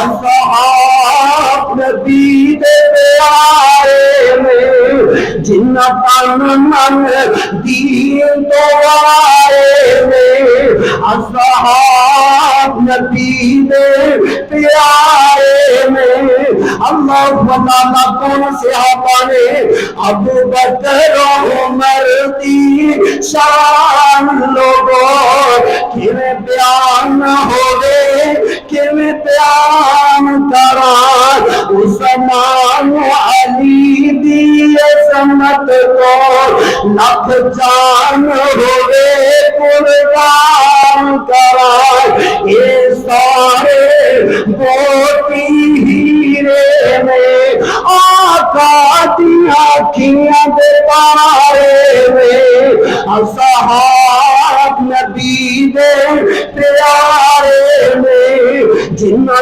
اصحاب نبی دے پیارے میں جنہ تن من دین تو آئے میں اصحاب نبی دے پیارے میں اللہ تعالیٰ کون صحابہ نے ابو بکر عمر دی شان لوگوں کیویں بیان ہوئے کیویں بیان کران عثمان علی دی عظمت کو لکھ جان ہوئے قربان کران اے سارے موتی ہیرے میں آقا دی آنکھیاں دے تارے میں اصحاب نبی دے پیارے میں جنہ